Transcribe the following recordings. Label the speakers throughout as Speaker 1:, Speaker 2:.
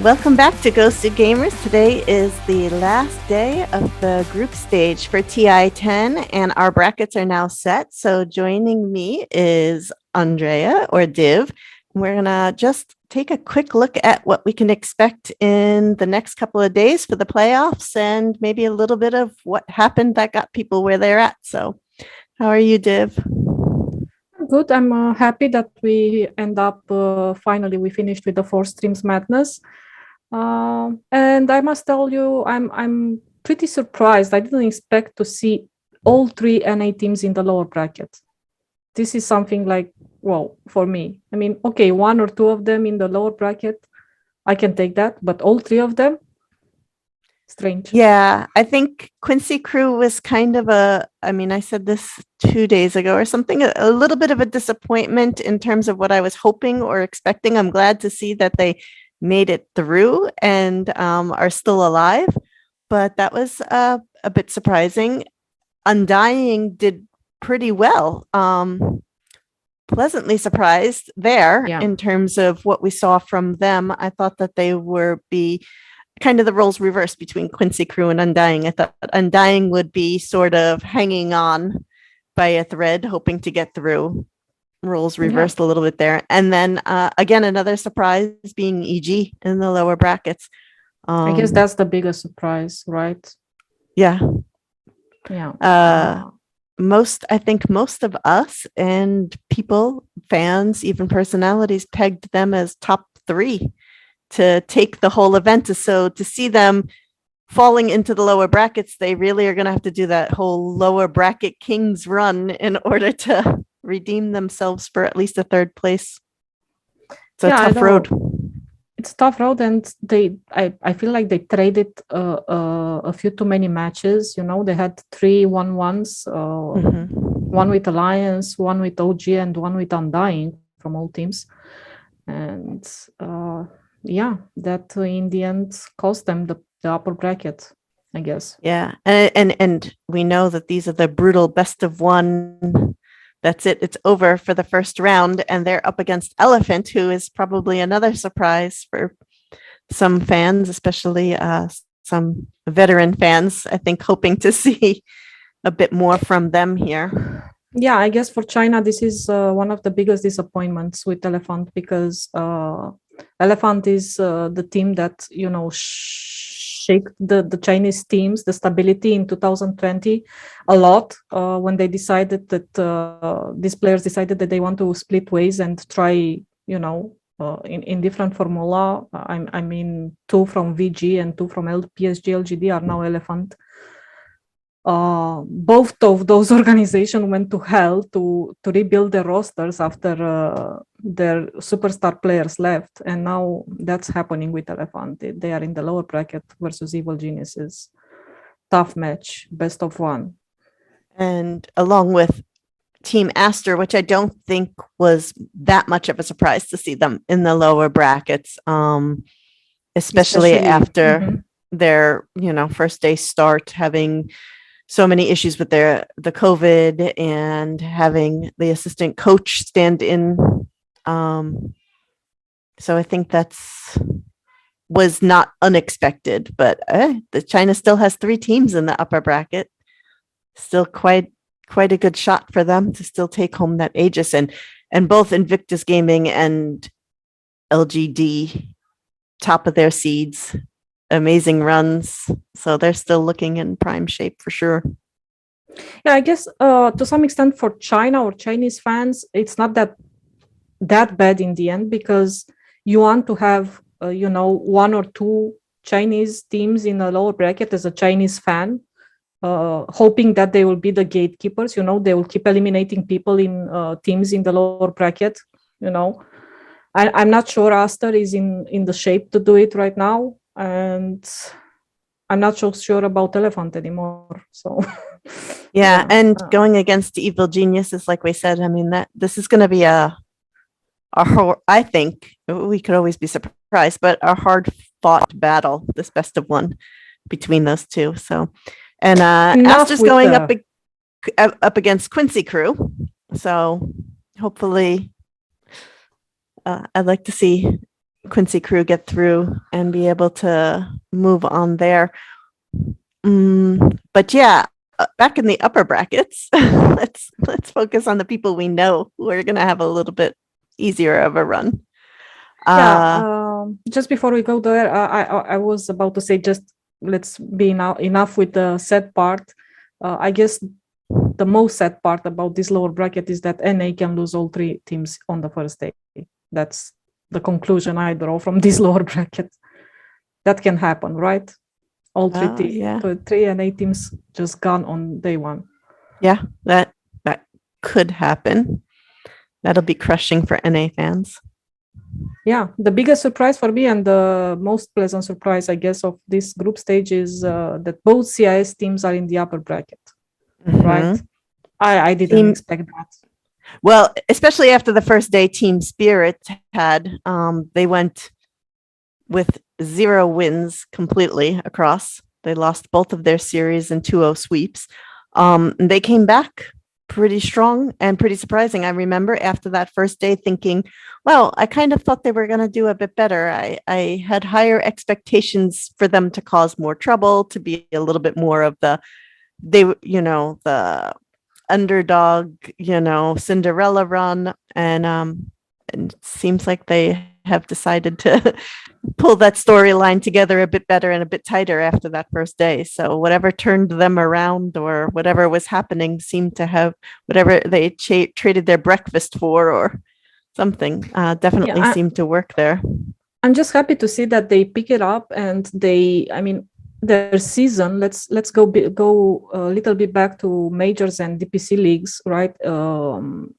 Speaker 1: Welcome back to GosuGamers. Today is the last day of the group stage for TI10, and our brackets are now set. So joining me is Andrea or Div. We're going to just take a quick look at what we can expect in the next couple of days for the playoffs and maybe a little bit of what happened that got people where they're at. So how are you, Div?
Speaker 2: Good. I'm happy that we end up finally we finished with the four streams madness, and I must tell you, I'm pretty surprised. I didn't expect to see all three NA teams in the lower bracket. This is something like wow for me. I mean, okay, one or two of them in the lower bracket, I can take that, but all three of them, strange.
Speaker 1: Yeah, I think Quincy Crew was kind of I said this 2 days ago or something, a little bit of a disappointment in terms of what I was hoping or expecting. I'm glad to see that they made it through and are still alive, but that was a bit surprising. Undying did pretty well. Pleasantly surprised there
Speaker 2: Yeah.
Speaker 1: in terms of what we saw from them. I thought that they were be kind of the roles reversed between Quincy Crew and Undying. I thought Undying would be sort of hanging on by a thread, hoping to get through. Roles reversed a little bit there. And then again, another surprise being EG in the lower brackets.
Speaker 2: I guess that's the biggest surprise, right?
Speaker 1: Yeah.
Speaker 2: Yeah.
Speaker 1: I think most of us and people, fans, even personalities pegged them as top 3 to take the whole event. So to see them falling into the lower brackets, they really are going to have to do that whole lower bracket Kings run in order to redeem themselves for at least a third place. It's a tough road.
Speaker 2: It's a tough road, and I feel like they traded a few too many matches. You know, they had 3 1-1s, one with Alliance, one with OG, and one with Undying from all teams. And that in the end cost them the upper bracket, I guess.
Speaker 1: Yeah, and we know that these are the brutal best of one. That's it. It's over for the first round, and they're up against Elephant, who is probably another surprise for some fans, especially some veteran fans, I think, hoping to see a bit more from them here.
Speaker 2: Yeah, I guess for China, this is one of the biggest disappointments with Elephant, because Elephant is the team that, you know, shake the Chinese teams, the stability in 2020 a lot, when they decided that these players decided that they want to split ways and try, you know, in different formula. I mean, 2 from VG and 2 from PSG LGD are now Elephant. Both of those organizations went to hell to rebuild their rosters after their superstar players left, and now that's happening with Elephant. They are in the lower bracket versus Evil Geniuses. Tough match, best of one.
Speaker 1: And along with Team Aster, which I don't think was that much of a surprise to see them in the lower brackets, especially after their, first day start, having so many issues with the COVID and having the assistant coach stand in. So I think was not unexpected, but the China still has 3 teams in the upper bracket. Still quite a good shot for them to still take home that Aegis, and both Invictus Gaming and LGD top of their seeds. Amazing runs, so they're still looking in prime shape for sure.
Speaker 2: Yeah, I guess to some extent for China or Chinese fans, it's not that bad in the end, because you want to have 1 or 2 Chinese teams in a lower bracket as a Chinese fan, hoping that they will be the gatekeepers. They will keep eliminating people in teams in the lower bracket. I'm not sure Aster is in the shape to do it right now, and I'm not so sure about Elephant anymore. So
Speaker 1: yeah, and going against Evil Geniuses, like we said, I mean, that this is going to be I think we could always be surprised, but a hard fought battle, this best of one between those two. So, and Aster's going up against Quincy Crew. So hopefully I'd like to see Quincy crew get through and be able to move on there. But yeah, back in the upper brackets, let's focus on the people we know who are going to have a little bit easier of a run.
Speaker 2: Yeah, just before we go there, I was about to say, just let's be enough with the sad part. I guess the most sad part about this lower bracket is that NA can lose all three teams on the first day. That's the conclusion I draw from this lower bracket. That can happen, right? All three NA teams just gone on day one.
Speaker 1: Yeah, that could happen. That'll be crushing for NA fans.
Speaker 2: Yeah, the biggest surprise for me and the most pleasant surprise, I guess, of this group stage is that both CIS teams are in the upper bracket, right? I didn't expect that.
Speaker 1: Well, especially after the first day, Team Spirit had, they went with 0 wins completely across. They lost both of their series in 2-0 sweeps. They came back pretty strong and pretty surprising. I remember after that first day thinking, well, I kind of thought they were going to do a bit better. I had higher expectations for them to cause more trouble, to be a little bit more of the underdog, Cinderella run. And it seems like they have decided to pull that storyline together a bit better and a bit tighter after that first day. So whatever turned them around or whatever was happening seemed to have whatever they traded their breakfast for or something definitely seemed to work there.
Speaker 2: I'm just happy to see that they pick it up and their season. Let's go a little bit back to majors and DPC leagues, right?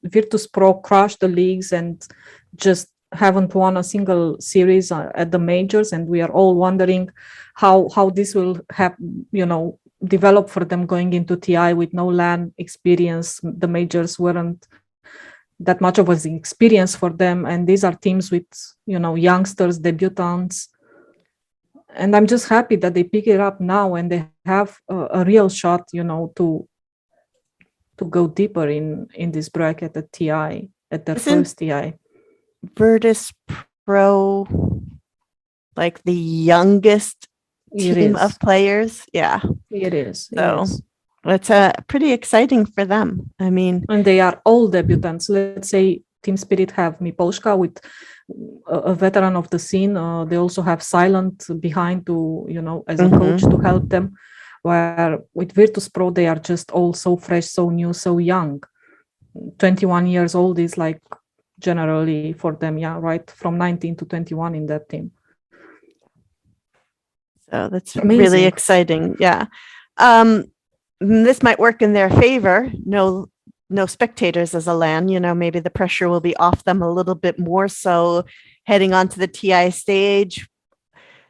Speaker 2: Virtus Pro crushed the leagues and just haven't won a single series at the majors, and we are all wondering how this will develop for them going into TI with no LAN experience. The majors weren't that much of an experience for them, and these are teams with youngsters, debutants, and I'm just happy that they pick it up now and they have a real shot to go deeper in this bracket at TI, at their first TI.
Speaker 1: Virtus Pro like the youngest team of players? Yeah,
Speaker 2: it is.
Speaker 1: So it's pretty exciting for them. I mean,
Speaker 2: and they are all debutants. Let's say Team Spirit have Miposhka with a veteran of the scene. They also have Silent behind to as a coach to help them. Where with Virtus Pro, they are just all so fresh, so new, so young. 21 years old is like generally for them, right? From 19 to 21 in that team.
Speaker 1: So that's amazing. Really exciting. Yeah. This might work in their favor. No spectators as a LAN, maybe the pressure will be off them a little bit more so heading onto the TI stage.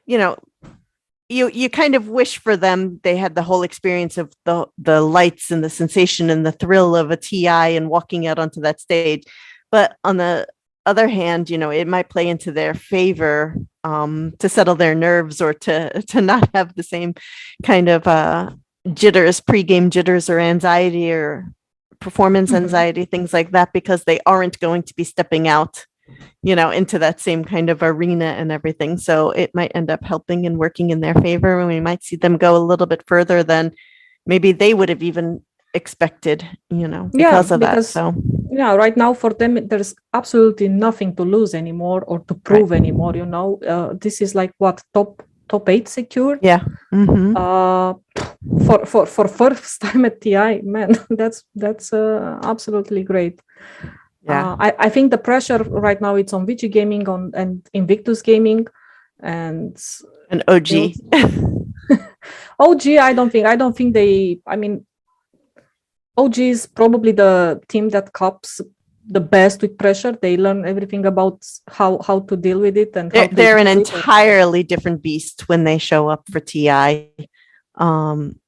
Speaker 1: You kind of wish for them they had the whole experience of the lights and the sensation and the thrill of a TI and walking out onto that stage. But on the other hand, it might play into their favor to settle their nerves or to not have the same kind of jitters, pregame jitters or anxiety or performance anxiety, things like that, because they aren't going to be stepping out, into that same kind of arena and everything. So it might end up helping and working in their favor, and we might see them go a little bit further than maybe they would have even expected, because of that. So
Speaker 2: right now for them, there's absolutely nothing to lose anymore or to prove anymore. This is like what top 8 secured.
Speaker 1: Yeah.
Speaker 2: For first time at TI, man, that's absolutely great. Yeah. I think the pressure right now it's on VG Gaming and Invictus Gaming and
Speaker 1: OG.
Speaker 2: OG, I don't think they. I mean, OG is probably the team that copes the best with pressure. They learn everything about how to deal with it, and
Speaker 1: they're an entirely different beast when they show up for TI.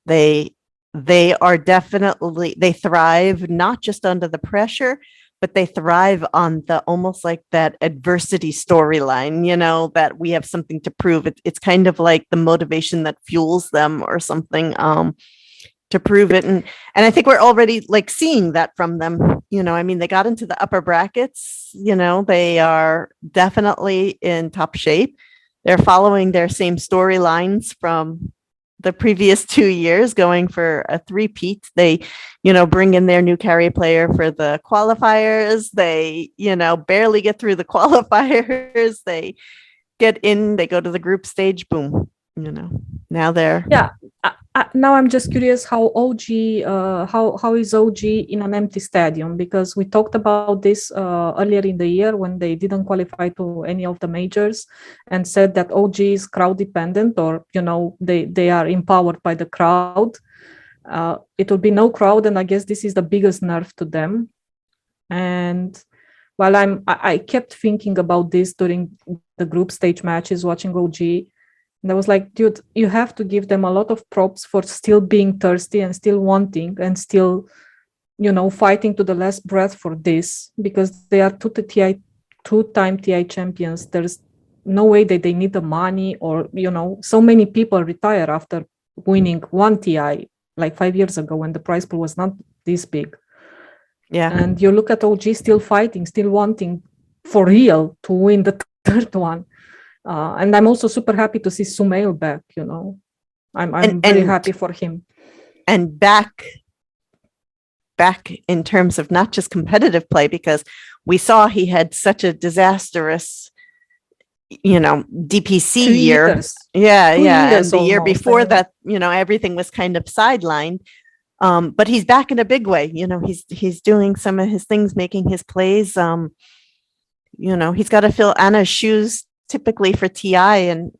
Speaker 1: They are definitely, they thrive not just under the pressure, but they thrive on the almost like that adversity storyline, that we have something to prove. It's kind of like the motivation that fuels them or something. to prove it. And I think we're already like seeing that from them. I mean, they got into the upper brackets, they are definitely in top shape. They're following their same storylines from the previous 2 years, going for a three-peat. They, bring in their new carry player for the qualifiers. They, barely get through the qualifiers. They get in, they go to the group stage, boom, now they're.
Speaker 2: Yeah. Now I'm just curious how how is OG in an empty stadium, because we talked about this earlier in the year when they didn't qualify to any of the majors and said that OG is crowd dependent, or they are empowered by the crowd. It will be no crowd, and I guess this is the biggest nerf to them. And while I kept thinking about this during the group stage matches, watching OG. And I was like, dude, you have to give them a lot of props for still being thirsty and still wanting and still, fighting to the last breath for this, because they are two-time TI champions. There's no way that they need the money, or, so many people retire after winning one TI like 5 years ago when the prize pool was not this big.
Speaker 1: Yeah.
Speaker 2: And you look at OG still fighting, still wanting for real to win the third one. And I'm also super happy to see Sumail back, I'm very happy for him.
Speaker 1: And back in terms of not just competitive play, because we saw he had such a disastrous, DPC
Speaker 2: 2
Speaker 1: year.
Speaker 2: years.
Speaker 1: Yeah. And the year
Speaker 2: almost,
Speaker 1: before that, everything was kind of sidelined. But he's back in a big way. He's doing some of his things, making his plays. He's got to fill Anna's shoes typically for TI, and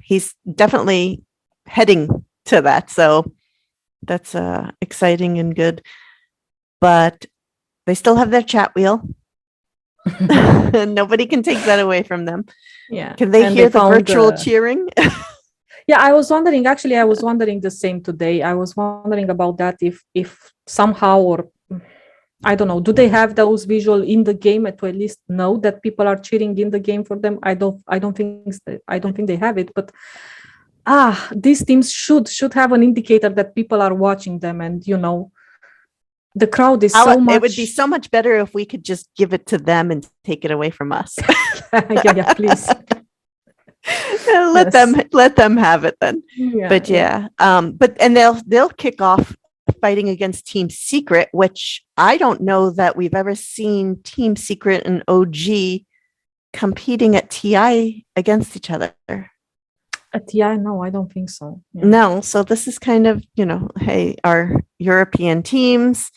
Speaker 1: he's definitely heading to that, so that's exciting and good. But they still have their chat wheel. Nobody can take that away from them.
Speaker 2: Yeah.
Speaker 1: Can they hear the virtual cheering?
Speaker 2: Yeah, I was wondering the same today. I was wondering about that, if somehow, or I don't know, do they have those visual in the game to at least know that people are cheering in the game for them? I don't think they have it, but these teams should have an indicator that people are watching them, and the crowd is so much.
Speaker 1: It would be so much better if we could just give it to them and take it away from us.
Speaker 2: yeah, please.
Speaker 1: Let them have it then.
Speaker 2: Yeah,
Speaker 1: but and they'll kick off fighting against Team Secret, which I don't know that we've ever seen Team Secret and OG competing at TI against each other.
Speaker 2: At TI, no, I don't think so.
Speaker 1: Yeah. No, so this is kind of, hey, our European teams,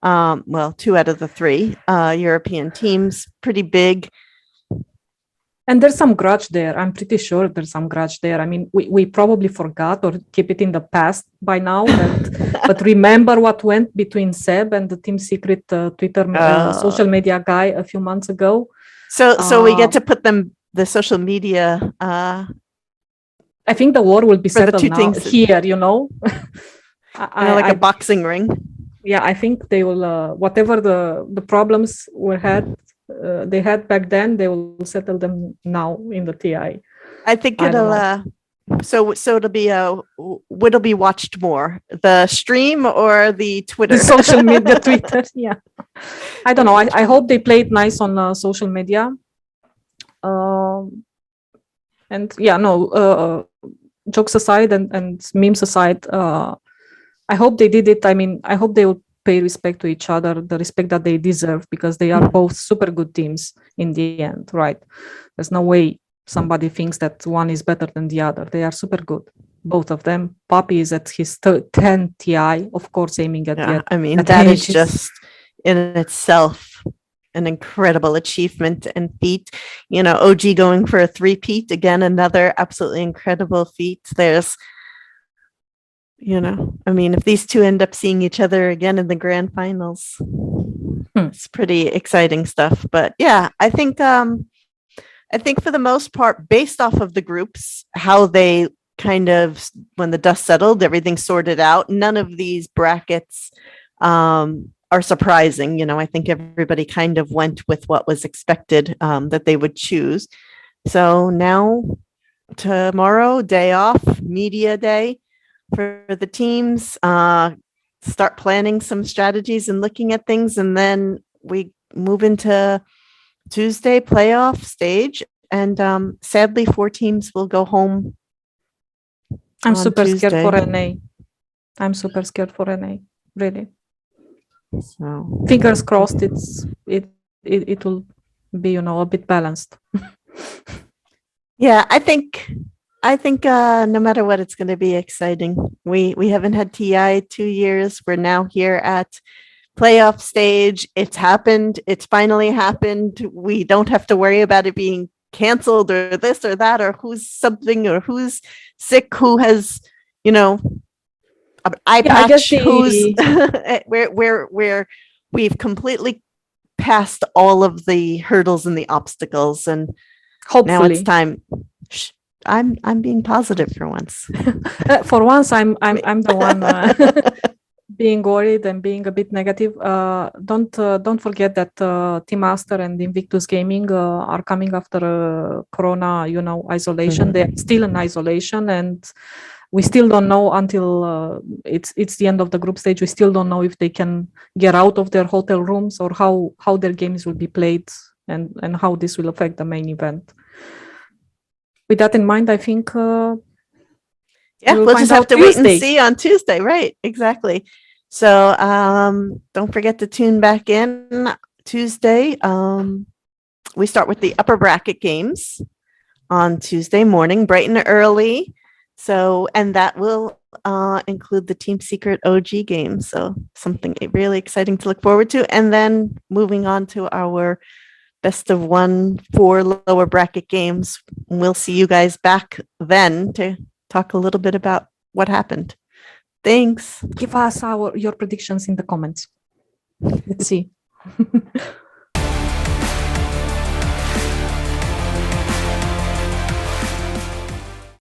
Speaker 1: 2 out of the 3 European teams, pretty big.
Speaker 2: And there's some grudge there. I'm pretty sure there's some grudge there. I mean, we probably forgot or keep it in the past by now. But remember what went between Seb and the Team Secret Twitter social media guy a few months ago.
Speaker 1: So we get to put them, the social media.
Speaker 2: I think the war will be settled now here,
Speaker 1: like a boxing ring.
Speaker 2: Yeah, I think they will, whatever the problems they had back then, they will settle them now in the TI.
Speaker 1: I think it'll so it'll be watched more, the stream or the Twitter,
Speaker 2: the social media. Twitter. Yeah, I don't know. I hope they played nice on social media. And yeah, no, jokes aside and memes aside, I hope they did it. I mean, I hope they will pay respect to each other, the respect that they deserve, because they are both super good teams in the end, right? There's no way somebody thinks that one is better than the other. They are super good, both of them. Poppy is at his 10 TI, of course, aiming at
Speaker 1: I mean, that is just in itself an incredible achievement and feat. OG going for a 3-peat, again, another absolutely incredible feat. There's I mean, if these two end up seeing each other again in the grand finals, it's pretty exciting stuff. But yeah, I think for the most part, based off of the groups, how they kind of, when the dust settled, everything sorted out, none of these brackets are surprising. I think everybody kind of went with what was expected that they would choose. So now, tomorrow, day off, media day. for the teams, start planning some strategies and looking at things, and then we move into Tuesday playoff stage. And sadly, 4 teams will go home.
Speaker 2: I'm
Speaker 1: on
Speaker 2: super scared for
Speaker 1: Tuesday.
Speaker 2: NA. I'm super scared for NA. Really.
Speaker 1: So
Speaker 2: Fingers crossed. It will be a bit balanced.
Speaker 1: yeah, I think no matter what, it's going to be exciting. We haven't had TI 2 years. We're now here at playoff stage. It's happened. It's finally happened. We don't have to worry about it being canceled or this or that or who's something or who's sick, who has, an eye
Speaker 2: Yeah, I guess
Speaker 1: patch, who's where we've completely passed all of the hurdles and the obstacles, and now it's
Speaker 2: hopefully.
Speaker 1: time. I'm being positive for once.
Speaker 2: For once, I'm the one being worried and being a bit negative. Don't forget that Team Master and Invictus Gaming are coming after Corona, isolation.
Speaker 1: Mhm.
Speaker 2: They're still in isolation, and we still don't know until it's the end of the group stage. We still don't know if they can get out of their hotel rooms or how their games will be played and how this will affect the main event. With that in mind, I think
Speaker 1: Yeah,
Speaker 2: we'll
Speaker 1: we'll
Speaker 2: find
Speaker 1: just have
Speaker 2: out
Speaker 1: to wait and
Speaker 2: Tuesday.
Speaker 1: see on Tuesday. Right, exactly. So don't forget to tune back in Tuesday. We start with the upper bracket games on Tuesday morning, bright and early. So, and that will include the Team Secret OG game. So something really exciting to look forward to. And then moving on to our best of 1 4 lower bracket games. We'll see you guys back then to talk a little bit about what happened. Thanks.
Speaker 2: Give us your predictions in the comments. Let's see.